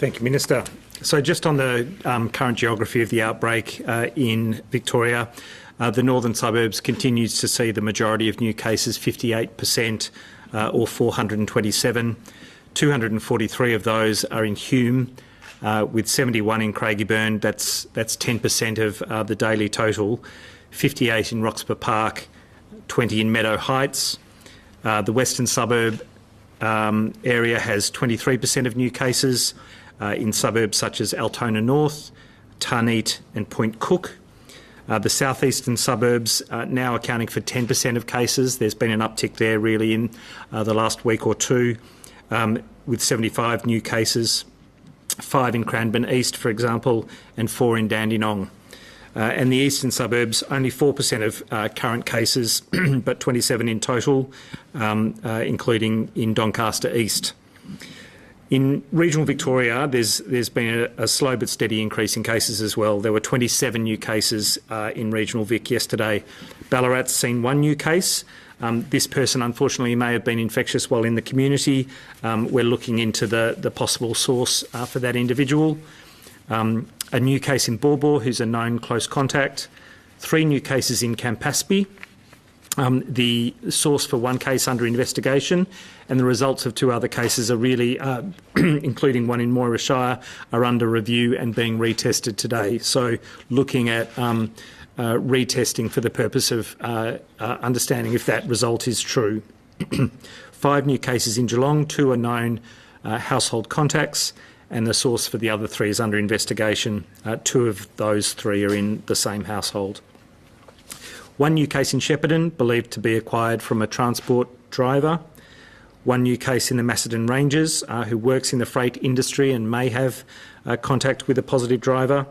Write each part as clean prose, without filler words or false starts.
Thank you, Minister. So just on the current geography of the outbreak in Victoria, the northern suburbs continues to see the majority of new cases, 58% or 427. 243 of those are in Hume, with 71 in Craigieburn. That's 10% of the daily total. 58 in Roxburgh Park, 20 in Meadow Heights. The western suburb area has 23% of new cases in suburbs such as Altona North, Tarneet and Point Cook. The southeastern suburbs now accounting for 10% of cases. There's been an uptick there really in the last week or two, with 75 new cases, 5 in Cranbourne East, for example, and 4 in Dandenong. And the eastern suburbs, only 4% of current cases, but 27 in total, including in Doncaster East. In regional Victoria, there's been a slow but steady increase in cases as well. There were 27 new cases in regional Vic yesterday. Ballarat's seen 1 new case. This person, unfortunately, may have been infectious while in the community. We're looking into the possible source for that individual. A new case in Baw, who's a known close contact. 3 new cases in Campaspe. The source for 1 case under investigation, and the results of 2 other cases are really, including one in Moira Shire, are under review and being retested today. So looking at retesting for the purpose of understanding if that result is true. 5 new cases in Geelong, 2 are known household contacts, and the source for the other 3 is under investigation. 2 of those 3 are in the same household. 1 new case in Shepparton, believed to be acquired from a transport driver. 1 new case in the Macedon Rangers, who works in the freight industry and may have contact with a positive driver.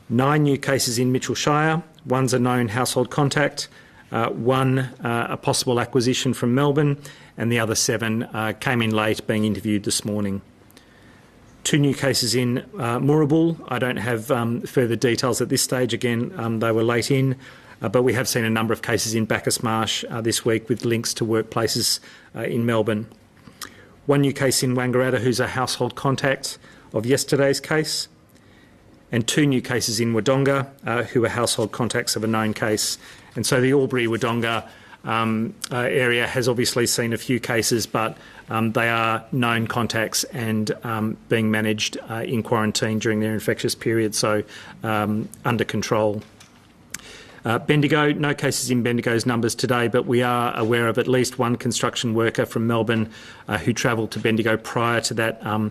9 new cases in Mitchell Shire. 1's a known household contact. 1 a possible acquisition from Melbourne, and the other 7 came in late, being interviewed this morning. 2 new cases in Moorabool. I don't have further details at this stage. Again, they were late in. But we have seen a number of cases in Bacchus Marsh this week with links to workplaces in Melbourne. 1 new case in Wangaratta, who's a household contact of yesterday's case. And 2 new cases in Wodonga, who are household contacts of a known case. And so the Albury-Wodonga area has obviously seen a few cases, but they are known contacts and being managed in quarantine during their infectious period, so under control. Bendigo, no cases in Bendigo's numbers today, but we are aware of at least 1 construction worker from Melbourne who travelled to Bendigo prior to that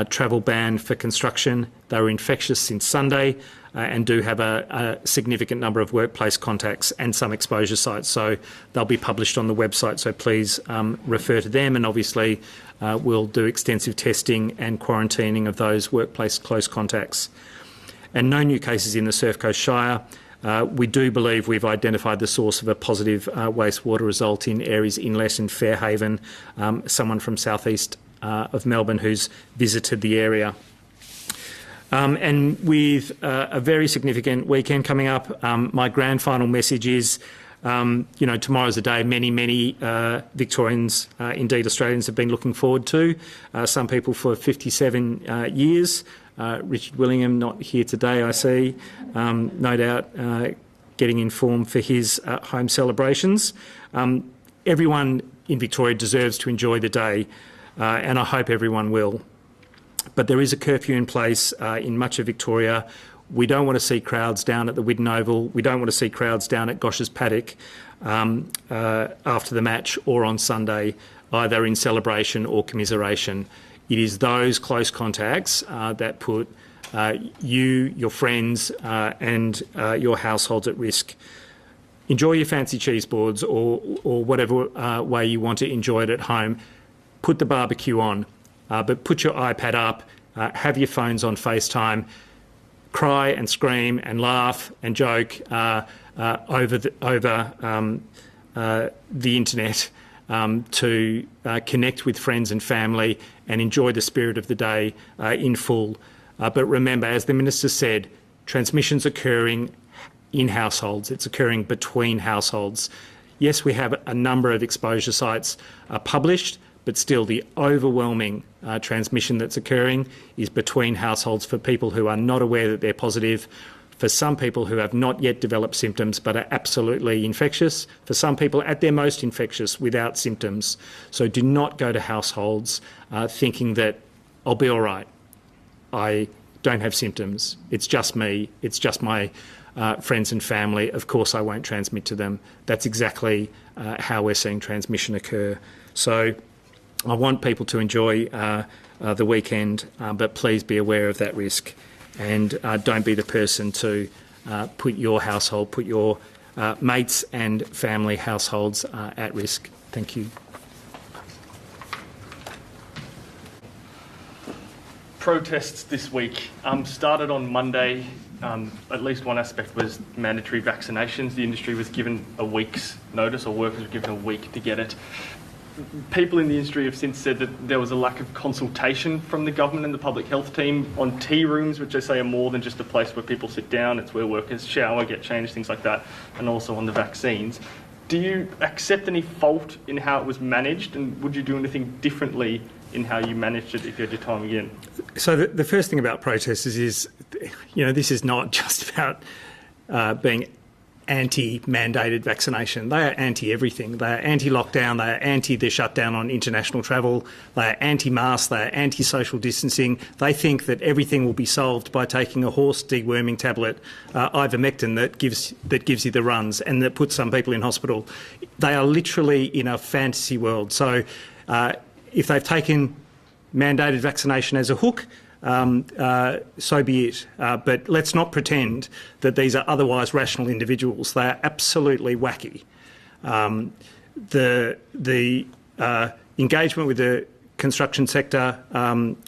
travel ban for construction. They were infectious since Sunday and do have a significant number of workplace contacts and some exposure sites, so they'll be published on the website, so please refer to them, and obviously we'll do extensive testing and quarantining of those workplace close contacts. And no new cases in the Surf Coast Shire. We do believe we've identified the source of a positive wastewater result in Aries Inlet and Fairhaven, someone from southeast of Melbourne who's visited the area. And with a very significant weekend coming up, my grand final message is, tomorrow's a day many Victorians, indeed Australians, have been looking forward to. Some people for 57 years. Richard Willingham not here today, I see, no doubt getting informed for his home celebrations. Everyone in Victoria deserves to enjoy the day, and I hope everyone will. But there is a curfew in place in much of Victoria. We don't want to see crowds down at the Widden Oval. We don't want to see crowds down at Gosh's Paddock after the match or on Sunday, either in celebration or commiseration. It is those close contacts that put you, your friends and your households at risk. Enjoy your fancy cheese boards or whatever way you want to enjoy it at home. Put the barbecue on, but put your iPad up, have your phones on FaceTime, cry and scream and laugh and joke over the internet to connect with friends and family and enjoy the spirit of the day in full. But remember, as the Minister said, transmission's occurring in households. It's occurring between households. Yes, we have a number of exposure sites published, but still the overwhelming transmission that's occurring is between households for people who are not aware that they're positive, for some people who have not yet developed symptoms but are absolutely infectious, for some people at their most infectious without symptoms. So do not go to households thinking that I'll be all right. I don't have symptoms. It's just me. It's just my friends and family. Of course I won't transmit to them. That's exactly how we're seeing transmission occur. So I want people to enjoy the weekend, but please be aware of that risk, and don't be the person to put your household, put your mates and family households at risk. Thank you. Protests this week started on Monday. At least one aspect was mandatory vaccinations. The industry was given a week's notice, or workers were given a week to get it. People in the industry have since said that there was a lack of consultation from the government and the public health team on tea rooms, which they say are more than just a place where people sit down. It's where workers shower, get changed, things like that, and also on the vaccines. Do you accept any fault in how it was managed, and would you do anything differently in how you managed it if you had your time again? So the first thing about protesters is, this is not just about being anti-mandated vaccination. They are anti-everything. They are anti-lockdown. They are anti the shutdown on international travel. They are anti-mask. They are anti-social distancing. They think that everything will be solved by taking a horse deworming tablet, ivermectin, that gives you the runs and that puts some people in hospital. They are literally in a fantasy world. So if they've taken mandated vaccination as a hook, so be it. But let's not pretend that these are otherwise rational individuals. They are absolutely wacky. The engagement with the construction sector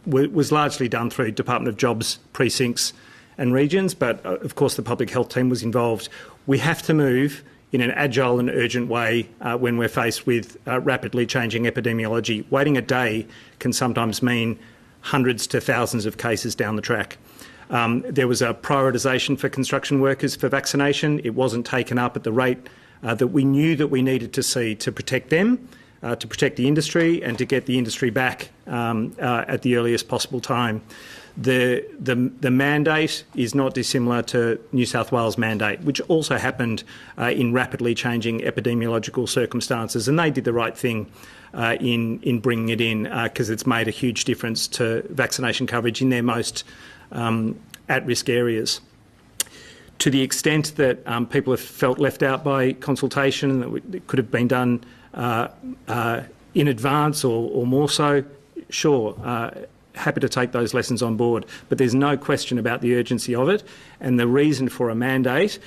was largely done through Department of Jobs precincts and regions, but of course the public health team was involved. We have to move in an agile and urgent way when we're faced with rapidly changing epidemiology. Waiting a day can sometimes mean hundreds to thousands of cases down the track. There was a prioritisation for construction workers for vaccination. It wasn't taken up at the rate that we knew that we needed to see to protect them, to protect the industry, and to get the industry back at the earliest possible time. The mandate is not dissimilar to New South Wales mandate, which also happened in rapidly changing epidemiological circumstances, and they did the right thing in bringing it in because it's made a huge difference to vaccination coverage in their most at-risk areas. To the extent that people have felt left out by consultation, that it could have been done in advance or more so, sure, happy to take those lessons on board. But there's no question about the urgency of it, and the reason for a mandate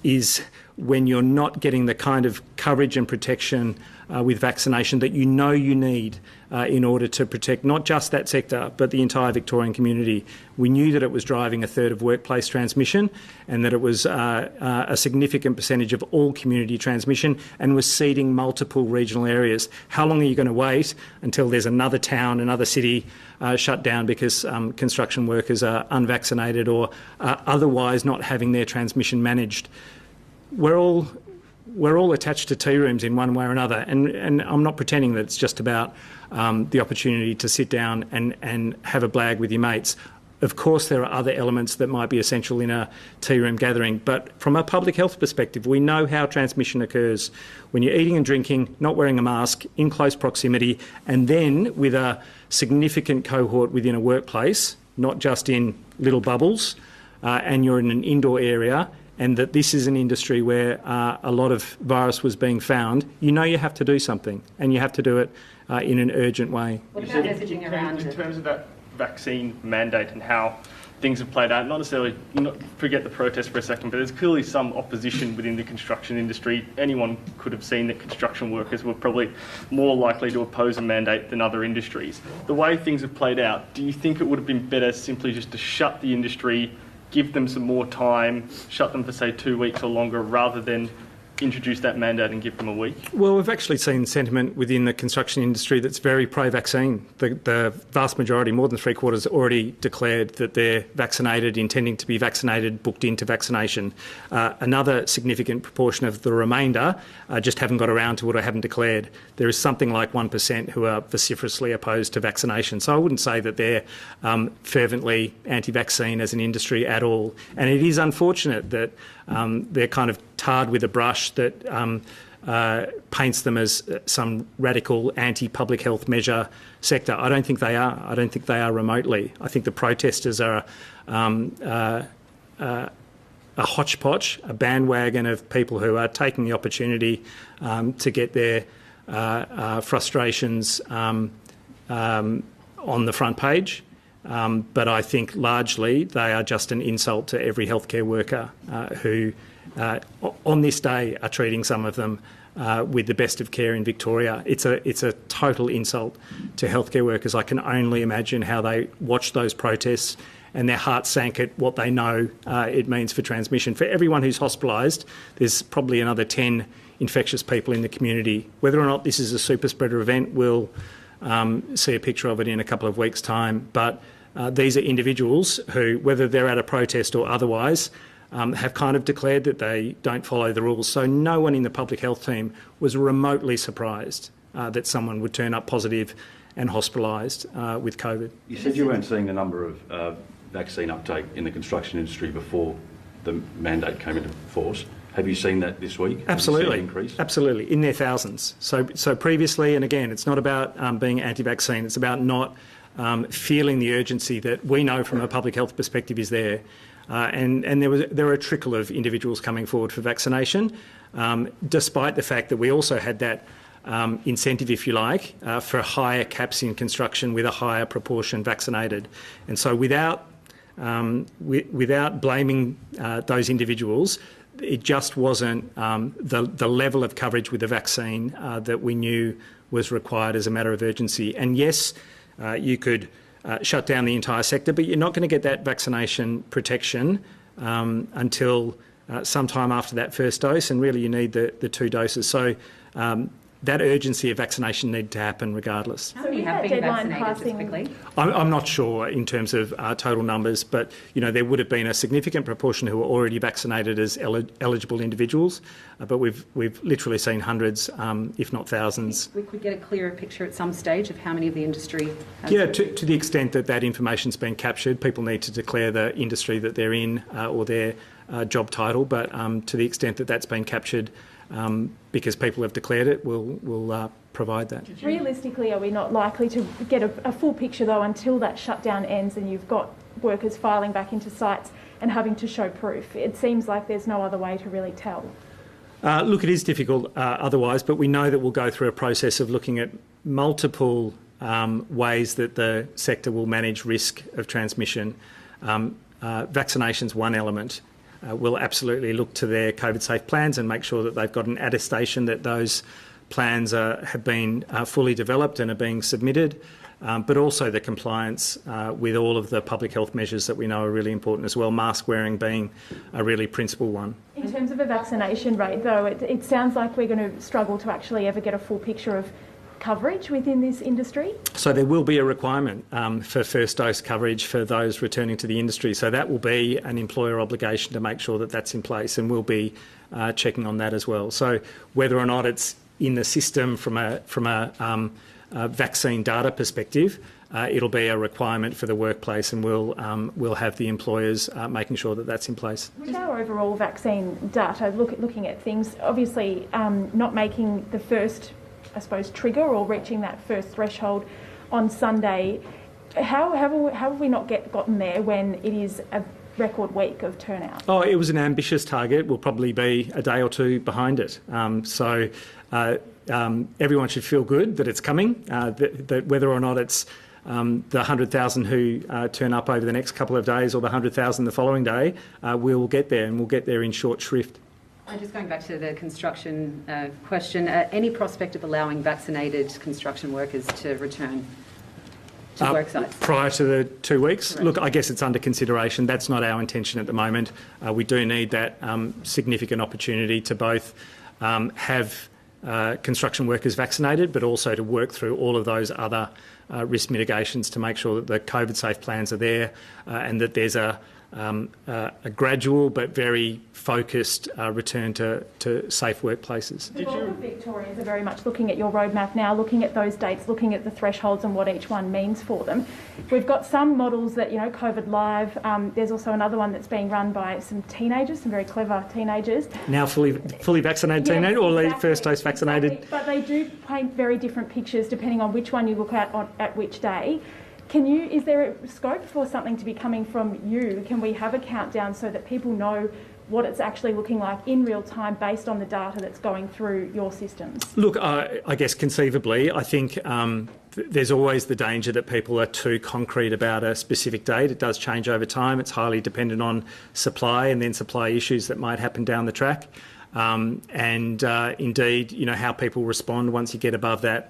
is when you're not getting the kind of coverage and protection with vaccination that you know you need in order to protect not just that sector but the entire Victorian community. We knew that it was driving a third of workplace transmission and that it was a significant percentage of all community transmission and was seeding multiple regional areas. How long are you going to wait until there's another town, another city shut down because construction workers are unvaccinated or otherwise not having their transmission managed? We're all attached to tea rooms in one way or another, and I'm not pretending that it's just about the opportunity to sit down and have a blag with your mates. Of course there are other elements that might be essential in a tea room gathering, but from a public health perspective, we know how transmission occurs when you're eating and drinking, not wearing a mask, in close proximity, and then with a significant cohort within a workplace, not just in little bubbles, and you're in an indoor area, and that this is an industry where a lot of virus was being found. You know you have to do something, and you have to do it in an urgent way. What about messaging around it? In terms of that vaccine mandate and how things have played out, not necessarily, forget the protest for a second, but there's clearly some opposition within the construction industry. Anyone could have seen that construction workers were probably more likely to oppose a mandate than other industries. The way things have played out, do you think it would have been better simply just to shut the industry, give them some more time, shut them for say 2 weeks or longer, rather than introduce that mandate and give them a week? Well, we've actually seen sentiment within the construction industry that's very pro-vaccine. The vast majority, more than three-quarters, already declared that they're vaccinated, intending to be vaccinated, booked into vaccination. Another significant proportion of the remainder just haven't got around to it or haven't declared. There is something like 1% who are vociferously opposed to vaccination. So I wouldn't say that they're fervently anti-vaccine as an industry at all. And it is unfortunate that they're kind of tarred with a brush that paints them as some radical anti-public health measure sector. I don't think they are. I don't think they are remotely. I think the protesters are a hodgepodge, a bandwagon of people who are taking the opportunity to get their frustrations on the front page. But I think largely they are just an insult to every healthcare worker who, on this day, are treating some of them with the best of care in Victoria. It's a total insult to healthcare workers. I can only imagine how they watched those protests and their hearts sank at what they know it means for transmission. For everyone who's hospitalised, there's probably another 10 infectious people in the community. Whether or not this is a super spreader event, we'll see a picture of it in a couple of weeks' time. But these are individuals who, whether they're at a protest or otherwise, have kind of declared that they don't follow the rules. So no one in the public health team was remotely surprised that someone would turn up positive and hospitalised with COVID. You said you weren't seeing the number of vaccine uptake in the construction industry before the mandate came into force. Have you seen that this week? Absolutely. Increase? Absolutely, in their thousands. So previously, and again, it's not about being anti-vaccine, it's about not feeling the urgency that we know from a public health perspective is there. And there were a trickle of individuals coming forward for vaccination, despite the fact that we also had that incentive, if you like, for higher caps in construction with a higher proportion vaccinated. And so without blaming those individuals, it just wasn't the level of coverage with the vaccine that we knew was required as a matter of urgency. And yes, you could shut down the entire sector, but you're not going to get that vaccination protection until sometime after that first dose, and really you need the 2 doses. So that urgency of vaccination needed to happen regardless. How many have been vaccinated specifically? I'm not sure in terms of total numbers, but there would have been a significant proportion who were already vaccinated as eligible individuals, but we've literally seen hundreds, if not thousands. We could get a clearer picture at some stage of how many of the industry has... Yeah, to the extent that information's been captured, people need to declare the industry that they're in or their job title, but to the extent that that's been captured, because people have declared it, we'll provide that. Realistically, are we not likely to get a full picture, though, until that shutdown ends and you've got workers filing back into sites and having to show proof? It seems like there's no other way to really tell. Look, it is difficult otherwise, but we know that we'll go through a process of looking at multiple ways that the sector will manage risk of transmission. Vaccination's one element. We'll absolutely look to their COVID-safe plans and make sure that they've got an attestation that those plans have been fully developed and are being submitted, but also the compliance with all of the public health measures that we know are really important as well, mask wearing being a really principal one. In terms of a vaccination rate, though, it sounds like we're going to struggle to actually ever get a full picture of coverage within this industry? So there will be a requirement for first dose coverage for those returning to the industry. So that will be an employer obligation to make sure that that's in place, and we'll be checking on that as well. So whether or not it's in the system from a vaccine data perspective, it'll be a requirement for the workplace, and we'll have the employers making sure that that's in place. With our overall vaccine data, looking at things, obviously not making the first, I suppose, trigger or reaching that first threshold on Sunday, how have we not gotten there when it is a record week of turnout? Oh, it was an ambitious target. We'll probably be a day or two behind it. So everyone should feel good that it's coming, that whether or not it's the 100,000 who turn up over the next couple of days or the 100,000 the following day, we'll get there, and we'll get there in short shrift. Just going back to the construction question, any prospect of allowing vaccinated construction workers to return to work sites? Prior to the 2 weeks? Correct. Look, I guess it's under consideration. That's not our intention at the moment. We do need that significant opportunity to both have construction workers vaccinated, but also to work through all of those other risk mitigations to make sure that the COVID-safe plans are there and that there's a gradual but very focused return to safe workplaces. The bulk of Victorians are very much looking at your roadmap now, looking at those dates, looking at the thresholds and what each one means for them. We've got some models that, COVID Live. There's also another one that's being run by some teenagers, some very clever teenagers. Now fully vaccinated teenagers or exactly, first dose vaccinated? Exactly. But they do paint very different pictures depending on which one you look at which day. Is there a scope for something to be coming from you? Can we have a countdown so that people know what it's actually looking like in real time based on the data that's going through your systems? Look, I guess conceivably, I think there's always the danger that people are too concrete about a specific date. It does change over time. It's highly dependent on supply and then supply issues that might happen down the track. Indeed, how people respond once you get above that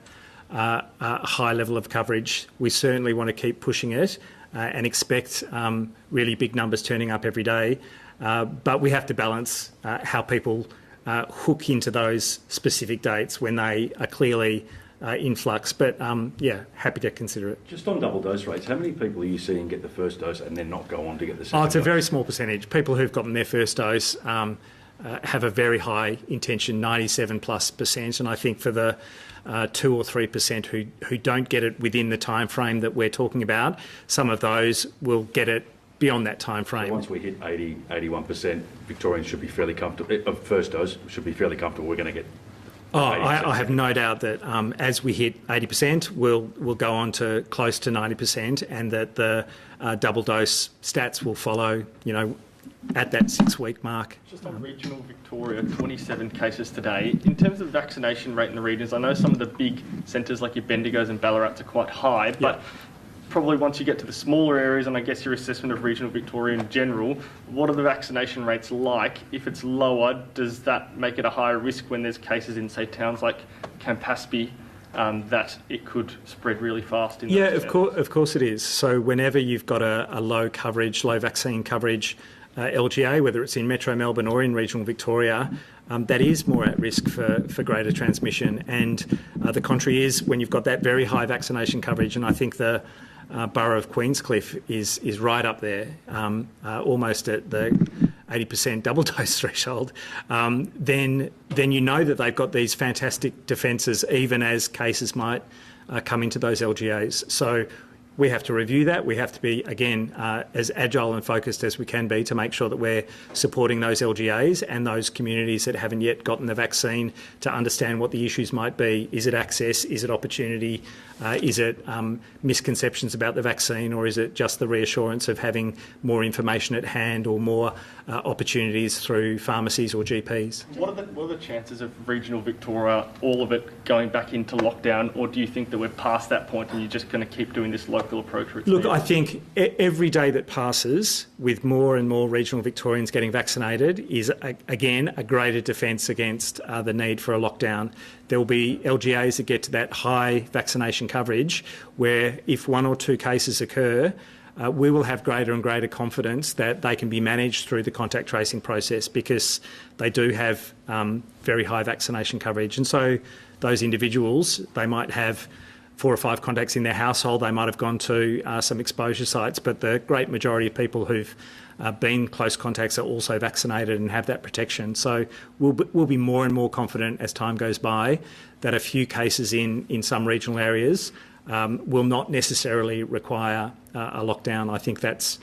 high level of coverage. We certainly want to keep pushing it and expect really big numbers turning up every day. But we have to balance how people hook into those specific dates when they are clearly in flux. But happy to consider it. Just on double dose rates, how many people are you seeing get the first dose and then not go on to get the second dose? It's a very small percentage. People who've gotten their first dose have a very high intention, 97+%, and I think for the 2 or 3% who don't get it within the time frame that we're talking about, some of those will get it beyond that time frame. So once we hit 81%, Victorians should be fairly comfortable. Of first dose, should be fairly comfortable. We're going to get. I have no doubt that as we hit 80%, we'll go on to close to 90%, and that the double dose stats will follow. At that 6-week mark. Just on regional Victoria, 27 cases today. In terms of vaccination rate in the regions, I know some of the big centres like your Bendigos and Ballarats are quite high, but probably once you get to the smaller areas, and I guess your assessment of regional Victoria in general, what are the vaccination rates like? If it's lower, does that make it a higher risk when there's cases in, say, towns like Campaspe, that it could spread really fast? Of course it is. So whenever you've got a low coverage, low vaccine coverage LGA, whether it's in Metro Melbourne or in regional Victoria, that is more at risk for greater transmission. And the contrary is when you've got that very high vaccination coverage, and I think the borough of Queenscliff is right up there, almost at the 80% double dose threshold, then you know that they've got these fantastic defences even as cases might come into those LGAs. So we have to review that. We have to be, again, as agile and focused as we can be to make sure that we're supporting those LGAs and those communities that haven't yet gotten the vaccine to understand what the issues might be. Is it access? Is it opportunity? Is it misconceptions about the vaccine, or is it just the reassurance of having more information at hand or more opportunities through pharmacies or GPs? What are the chances of regional Victoria, all of it, going back into lockdown, or do you think that we're past that point and you're just going to keep doing this local approach? Look, I think every day that passes with more and more regional Victorians getting vaccinated is, again, a greater defence against the need for a lockdown. There will be LGAs that get to that high vaccination coverage where if 1 or 2 cases occur, we will have greater and greater confidence that they can be managed through the contact tracing process because they do have very high vaccination coverage. And so those individuals, they might have 4 or 5 contacts in their household, they might have gone to some exposure sites, but the great majority of people who've been close contacts are also vaccinated and have that protection. So we'll be more and more confident as time goes by that a few cases in some regional areas will not necessarily require a lockdown. I think that's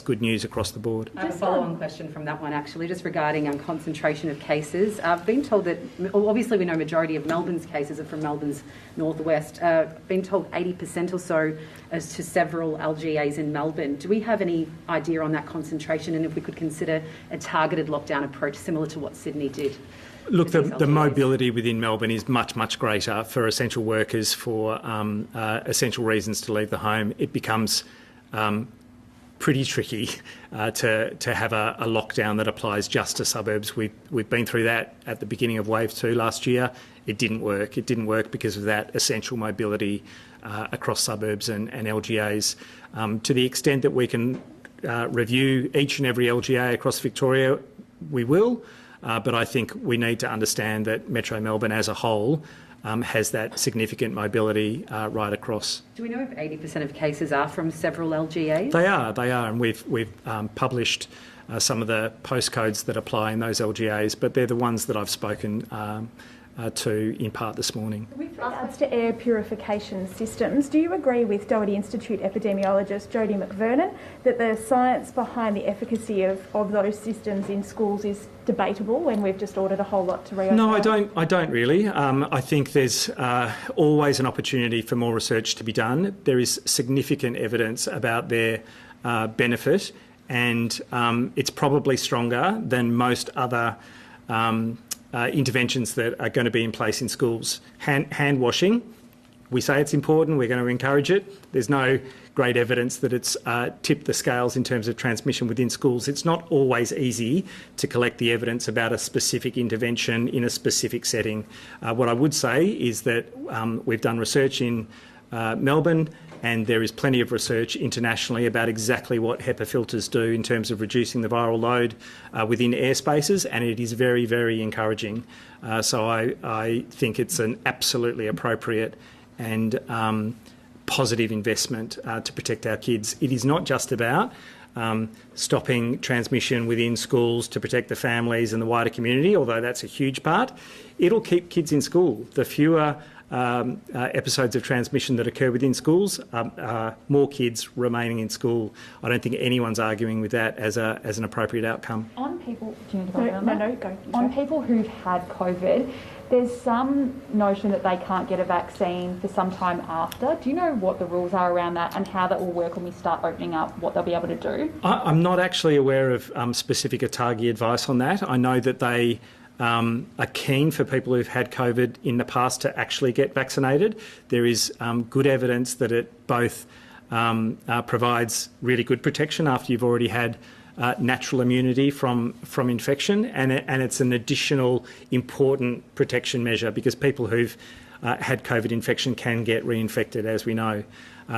good news across the board. I have a follow-on question from that one, actually, just regarding concentration of cases. I've been told that, obviously we know majority of Melbourne's cases are from Melbourne's northwest. Been told 80% or so as to several LGAs in Melbourne. Do we have any idea on that concentration, and if we could consider a targeted lockdown approach similar to what Sydney did? Look, the mobility within Melbourne is much, much greater for essential workers, for essential reasons to leave the home. It becomes pretty tricky to have a lockdown that applies just to suburbs. We've been through that at the beginning of Wave 2 last year. It didn't work. It didn't work because of that essential mobility across suburbs and LGAs. To the extent that we can review each and every LGA across Victoria, we will. but I think we need to understand that Metro Melbourne as a whole has that significant mobility right across. Do we know if 80% of cases are from several LGAs? They are, and we've published some of the postcodes that apply in those LGAs, but they're the ones that I've spoken to in part this morning. With regards to air purification systems, do you agree with Doherty Institute epidemiologist Jodie McVernon that the science behind the efficacy of those systems in schools is debatable when we've just ordered a whole lot to reopen? No, I don't really. I think there's always an opportunity for more research to be done. There is significant evidence about their benefit, and it's probably stronger than most other interventions that are going to be in place in schools. Hand washing, we say it's important, we're going to encourage it. There's no great evidence that it's tipped the scales in terms of transmission within schools. It's not always easy to collect the evidence about a specific intervention in a specific setting. What I would say is that we've done research in Melbourne, and there is plenty of research internationally about exactly what HEPA filters do in terms of reducing the viral load within airspaces, and it is very, very encouraging. So I think it's an absolutely appropriate and positive investment to protect our kids. It is not just about stopping transmission within schools to protect the families and the wider community, although that's a huge part. It'll keep kids in school. The fewer episodes of transmission that occur within schools, more kids remaining in school. I don't think anyone's arguing with that as an appropriate outcome. On people, do you need to Go. On people who've had COVID, there's some notion that they can't get a vaccine for some time after. Do you know what the rules are around that and how that will work when we start opening up, what they'll be able to do? I'm not actually aware of specific ATAGI advice on that. I know that they are keen for people who've had COVID in the past to actually get vaccinated. There is good evidence that it both provides really good protection after you've already had natural immunity from infection, and it's an additional important protection measure because people who've had COVID infection can get reinfected, as we know.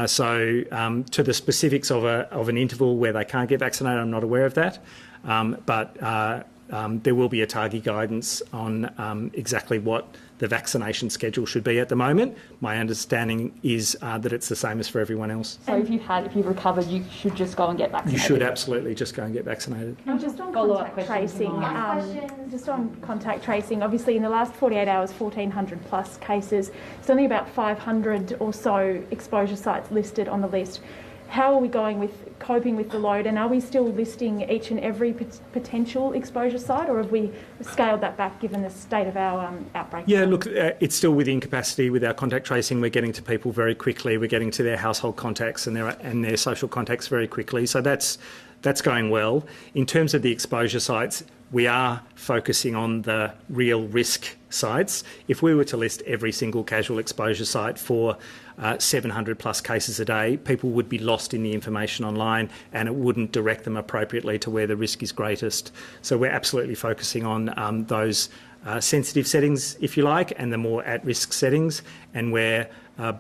So to the specifics of an interval where they can't get vaccinated, I'm not aware of that, but there will be ATAGI guidance on exactly what the vaccination schedule should be at the moment. My understanding is that it's the same as for everyone else. So if you've recovered, you should just go and get vaccinated? You should absolutely just go and get vaccinated. And just on contact tracing, obviously in the last 48 hours, 1,400 plus cases. It's only about 500 or so exposure sites listed on the list. How are we coping with the load, and are we still listing each and every potential exposure site, or have we scaled that back given the state of our outbreak? Yeah, look, it's still within capacity with our contact tracing. We're getting to people very quickly. We're getting to their household contacts and their social contacts very quickly. So that's going well. In terms of the exposure sites, we are focusing on the real risk sites. If we were to list every single casual exposure site for 700 plus cases a day, people would be lost in the information online and it wouldn't direct them appropriately to where the risk is greatest. So we're absolutely focusing on those sensitive settings, if you like, and the more at-risk settings, and we're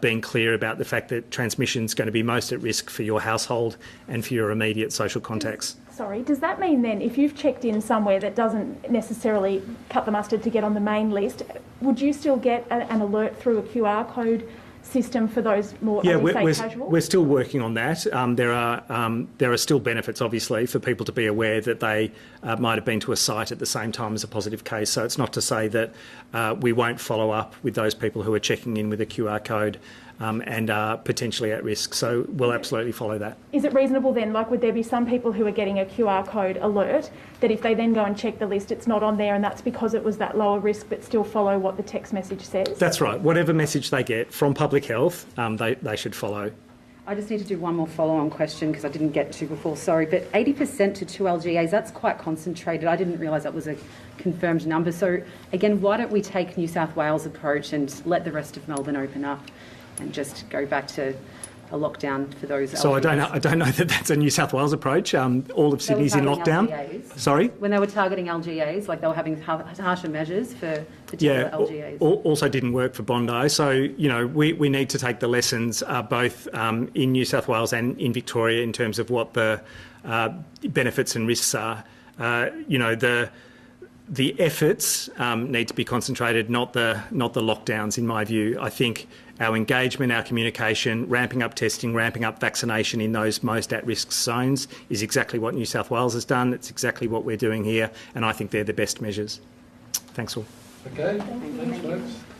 being clear about the fact that transmission is going to be most at risk for your household and for your immediate social contacts. Sorry, does that mean then if you've checked in somewhere that doesn't necessarily cut the mustard to get on the main list, would you still get an alert through a QR code system for those more casual? We're still working on that. There are still benefits, obviously, for people to be aware that they might have been to a site at the same time as a positive case. So it's not to say that we won't follow up with those people who are checking in with a QR code and are potentially at risk. So we'll absolutely follow that. Is it reasonable then, would there be some people who are getting a QR code alert that if they then go and check the list, it's not on there and that's because it was that lower risk, but still follow what the text message says? That's right. Whatever message they get from public health, they should follow. I just need to do one more follow-on question because I didn't get to before, sorry, but 80% to 2 LGAs, that's quite concentrated. I didn't realise that was a confirmed number. So again, why don't we take New South Wales' approach and let the rest of Melbourne open up and just go back to a lockdown for those LGAs? So I don't know that that's a New South Wales approach. All of Sydney's in lockdown. LGAs. Sorry? When they were targeting LGAs, they were having harsher measures for particular LGAs. Also didn't work for Bondi. So, we need to take the lessons both in New South Wales and in Victoria in terms of what the benefits and risks are. the efforts need to be concentrated, not the lockdowns, in my view. I think our engagement, our communication, ramping up testing, ramping up vaccination in those most at-risk zones is exactly what New South Wales has done. It's exactly what we're doing here, and I think they're the best measures. Thanks all. Okay, thanks folks.